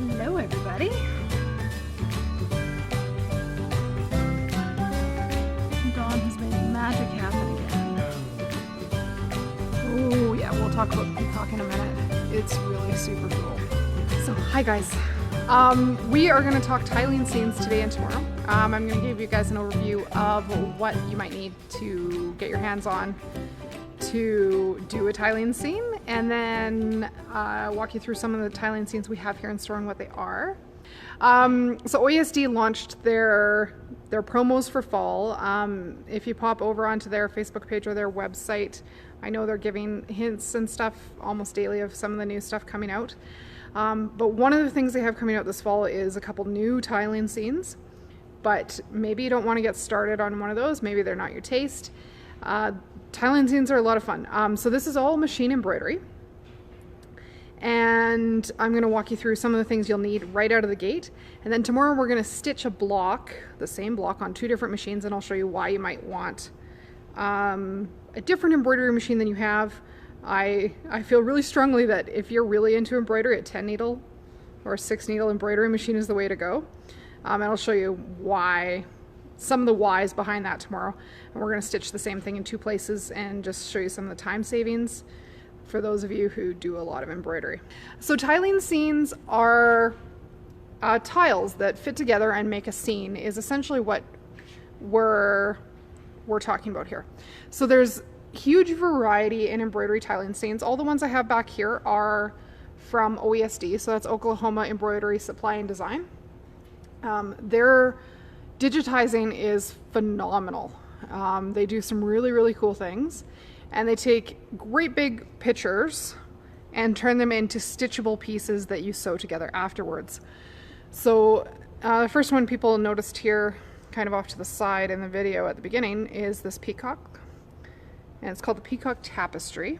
Hello everybody. Dawn has made magic happen again. Oh yeah, we'll talk about Peacock in a minute. It's really super cool. So hi guys. We are going to talk tiling scenes today and tomorrow. I'm going to give you guys an overview of what you might need to get your hands on to do a tiling scene, and then walk you through some of the tiling scenes we have here in store and what they are. So OESD launched their promos for fall. If you pop over onto their Facebook page or their website, I know they're giving hints and stuff almost daily of some of the new stuff coming out. But one of the things they have coming out this fall is a couple new tiling scenes, but maybe you don't want to get started on one of those. Maybe they're not your taste. Tiling scenes are a lot of fun. So this is all machine embroidery, and I'm going to walk you through some of the things you'll need right out of the gate. And then tomorrow we're going to stitch a block, the same block, on two different machines, and I'll show you why you might want a different embroidery machine than you have. I feel really strongly that if you're really into embroidery, a 10 needle or a 6 needle embroidery machine is the way to go. And I'll show you why, some of the whys behind that tomorrow. And we're going to stitch the same thing in two places and just show you some of the time savings for those of you who do a lot of embroidery. So tiling scenes are tiles that fit together and make a scene, is essentially what we're talking about here. So there's huge variety in embroidery tiling scenes. All the ones I have back here are from OESD, so that's Oklahoma Embroidery Supply and Design. Their digitizing is phenomenal. They do some really, really cool things, and they take great big pictures and turn them into stitchable pieces that you sew together afterwards. So the first one people noticed here, kind of off to the side in the video at the beginning, is this peacock, and it's called the Peacock Tapestry.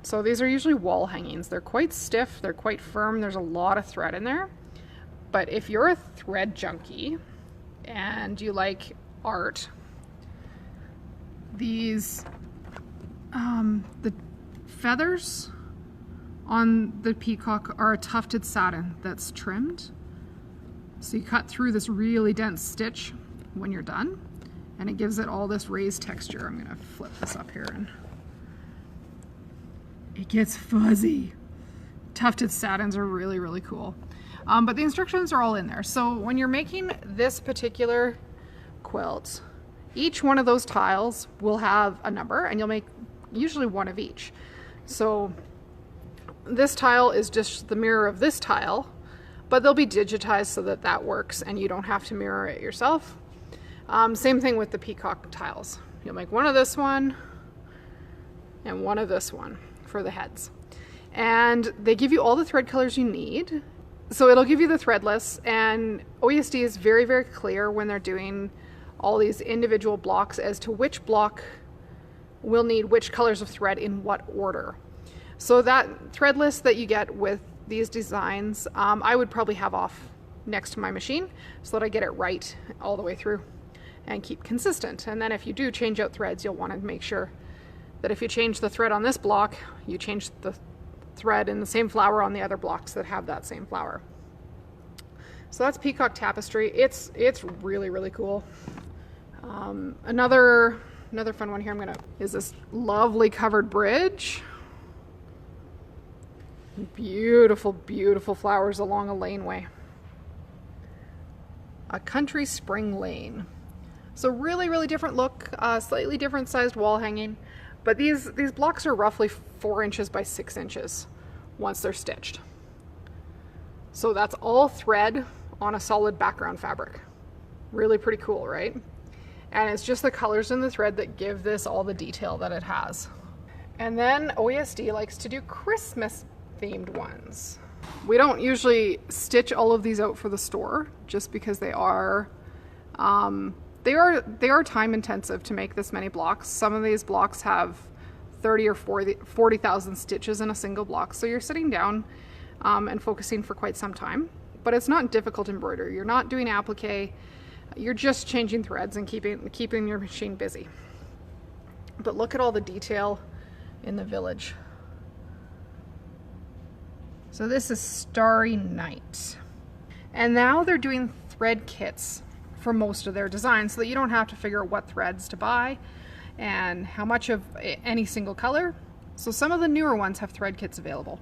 So these are usually wall hangings. They're quite stiff, they're quite firm, there's a lot of thread in there. But if you're a thread junkie and you like art, these, the feathers on the peacock are a tufted satin that's trimmed. So you cut through this really dense stitch when you're done, and it gives it all this raised texture. I'm gonna flip this up here and it gets fuzzy. Tufted satins are really, really cool. But the instructions are all in there. So when you're making this particular quilt, each one of those tiles will have a number, and you'll make usually one of each. So this tile is just the mirror of this tile, but they'll be digitized so that that works and you don't have to mirror it yourself. Same thing with the peacock tiles. You'll make one of this one and one of this one for the heads. And they give you all the thread colors you need. So it'll give you the thread list, and OESD is very, very clear when they're doing all these individual blocks as to which block will need which colors of thread in what order. So that thread list that you get with these designs, I would probably have off next to my machine so that I get it right all the way through and keep consistent. And then if you do change out threads, you'll want to make sure that if you change the thread on this block, you change the thread in the same flower on the other blocks that have that same flower. So that's Peacock Tapestry. It's really, really cool. Another fun one here is this lovely covered bridge. Beautiful, beautiful flowers along a laneway. A country spring lane. So really, really different look, slightly different sized wall hanging. But these blocks are roughly 4 inches by 6 inches once they're stitched. So that's all thread on a solid background fabric. Really pretty cool, right? And it's just the colors in the thread that give this all the detail that it has. And then OESD likes to do Christmas themed ones. We don't usually stitch all of these out for the store just because they are time intensive to make this many blocks. Some of these blocks have 30 or 40,000 stitches in a single block. So you're sitting down and focusing for quite some time, but it's not difficult embroidery. You're not doing applique. You're just changing threads and keeping your machine busy. But look at all the detail in the village. So this is Starry Night. And now they're doing thread kits for most of their designs so that you don't have to figure out what threads to buy and how much of any single color. So some of the newer ones have thread kits available.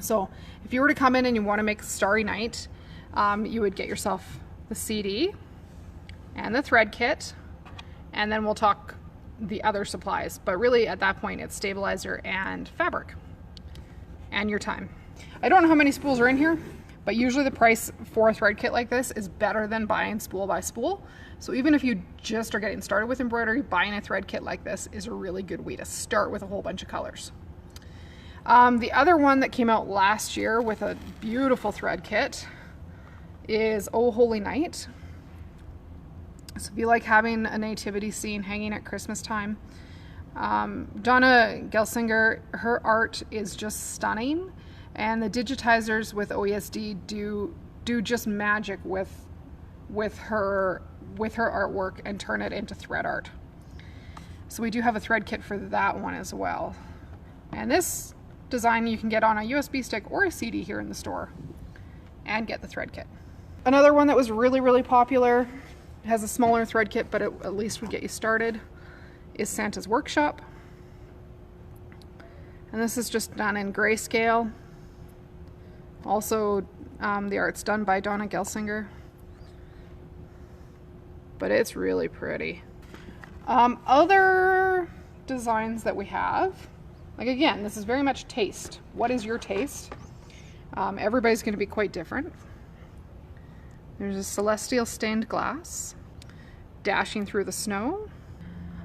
So if you were to come in and you want to make Starry Night, you would get yourself the CD and the thread kit, and then we'll talk the other supplies. But really at that point it's stabilizer and fabric and your time. I don't know how many spools are in here, but usually the price for a thread kit like this is better than buying spool by spool. So even if you just are getting started with embroidery, buying a thread kit like this is a really good way to start with a whole bunch of colors. The other one that came out last year with a beautiful thread kit is Oh Holy Night. So if you like having a nativity scene hanging at Christmas time, Donna Gelsinger, her art is just stunning, and the digitizers with OESD do just magic with her artwork and turn it into thread art. So we do have a thread kit for that one as well. And this design you can get on a USB stick or a CD here in the store and get the thread kit. Another one that was really, really popular, has a smaller thread kit, but it at least would get you started, is Santa's Workshop. And this is just done in grayscale. Also, the art's done by Donna Gelsinger. But it's really pretty. Other designs that we have, like again, this is very much taste. What is your taste? Everybody's going to be quite different. There's a celestial stained glass, dashing through the snow.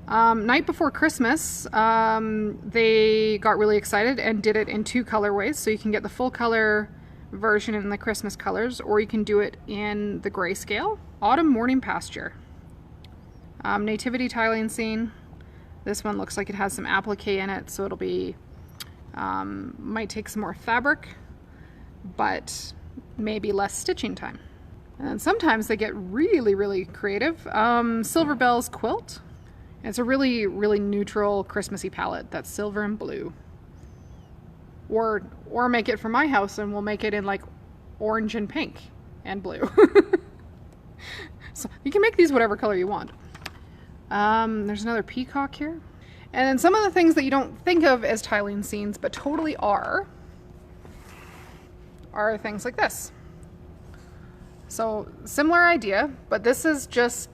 Night before Christmas, they got really excited and did it in 2 colorways. So you can get the full color version in the Christmas colors, or you can do it in the grayscale. Autumn Morning Pasture. Nativity Tiling Scene. This one looks like it has some applique in it, so it'll be, might take some more fabric, but maybe less stitching time. And sometimes they get really, really creative. Silver Bells Quilt. It's a really, really neutral Christmassy palette that's silver and blue. Or make it for my house and we'll make it in like orange and pink and blue. So you can make these whatever color you want. There's another peacock here. And then some of the things that you don't think of as tiling scenes but totally are things like this. So similar idea, but this is just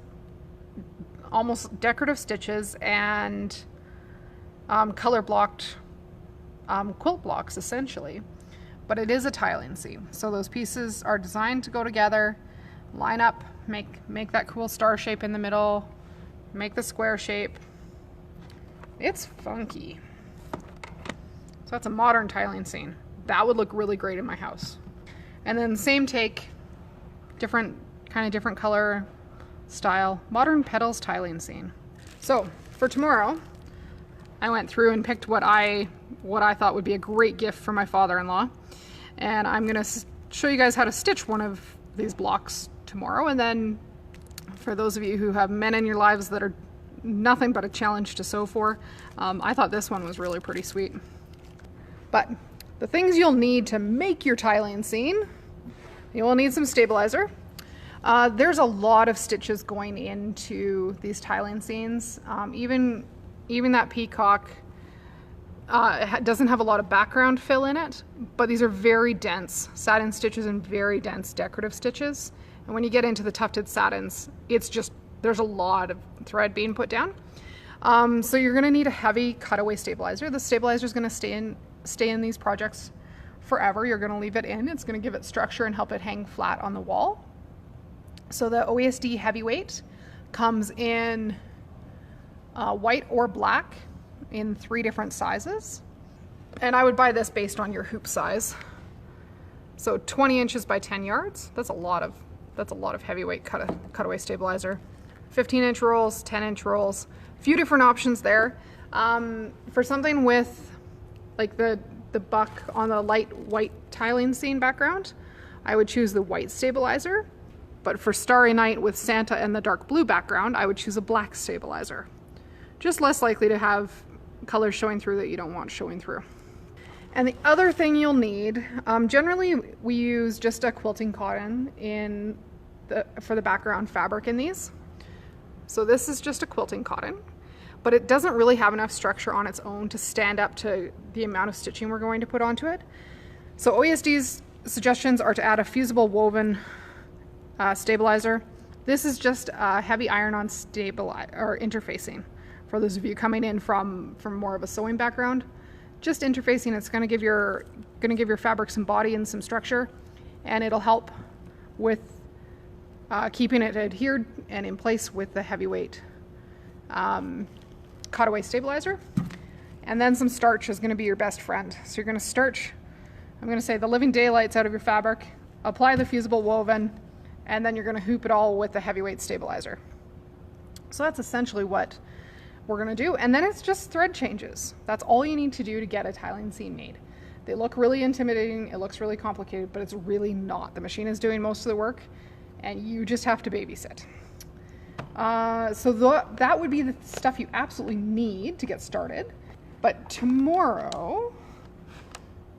almost decorative stitches and color blocked quilt blocks essentially, but it is a tiling scene. So those pieces are designed to go together, line up, make that cool star shape in the middle, make the square shape. It's funky. So that's a modern tiling scene. That would look really great in my house. And then same take, different color style, modern Petals tiling scene. So for tomorrow, I went through and picked what I thought would be a great gift for my father-in-law, and I'm gonna show you guys how to stitch one of these blocks tomorrow. And then for those of you who have men in your lives that are nothing but a challenge to sew for, I thought this one was really pretty sweet. But the things you'll need to make your tiling scene: you will need some stabilizer. There's a lot of stitches going into these tiling scenes. Even that peacock doesn't have a lot of background fill in it, but these are very dense satin stitches and very dense decorative stitches. And when you get into the tufted satins, it's just, there's a lot of thread being put down. So you're gonna need a heavy cutaway stabilizer. The stabilizer is gonna stay in these projects forever. You're gonna leave it in. It's gonna give it structure and help it hang flat on the wall. So the OESD heavyweight comes in white or black in 3 different sizes. And I would buy this based on your hoop size. So 20 inches by 10 yards. That's a lot of heavyweight cutaway stabilizer. 15-inch rolls, 10-inch rolls. A few different options there. For something with like the buck on the light white tiling scene background, I would choose the white stabilizer. But for Starry Night with Santa and the dark blue background, I would choose a black stabilizer. Just less likely to have colors showing through that you don't want showing through. And the other thing you'll need, generally we use just a quilting cotton for the background fabric in these. So this is just a quilting cotton, but it doesn't really have enough structure on its own to stand up to the amount of stitching we're going to put onto it. So OESD's suggestions are to add a fusible woven stabilizer. This is just a heavy iron-on interfacing. For those of you coming in from more of a sewing background, just interfacing. It's going to give your fabric some body and some structure, and it'll help with keeping it adhered and in place with the heavyweight Cutaway stabilizer. And then some starch is going to be your best friend. So you're going to starch, I'm going to say, the living daylights out of your fabric, apply the fusible woven, and then you're going to hoop it all with the heavyweight stabilizer. So that's essentially what we're going to do. And then it's just thread changes. That's all you need to do to get a tiling scene made. They look really intimidating, it looks really complicated, but it's really not. The machine is doing most of the work, and you just have to babysit. So that would be the stuff you absolutely need to get started. But tomorrow,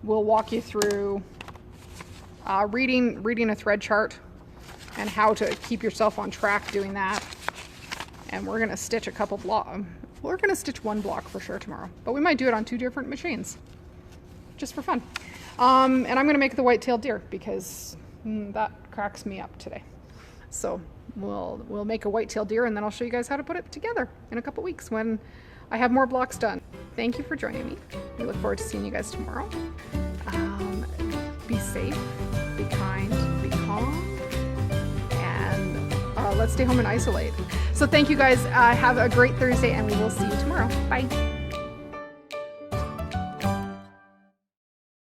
we'll walk you through reading a thread chart and how to keep yourself on track doing that. And we're going to stitch a couple blocks. We're going to stitch one block for sure tomorrow, but we might do it on 2 different machines, just for fun. And I'm going to make the white-tailed deer because that cracks me up today. So we'll make a white-tailed deer, and then I'll show you guys how to put it together in a couple weeks when I have more blocks done. Thank you for joining me. We look forward to seeing you guys tomorrow. Be safe, be kind, be calm, and let's stay home and isolate. So thank you guys. Have a great Thursday, and we will see you tomorrow. Bye.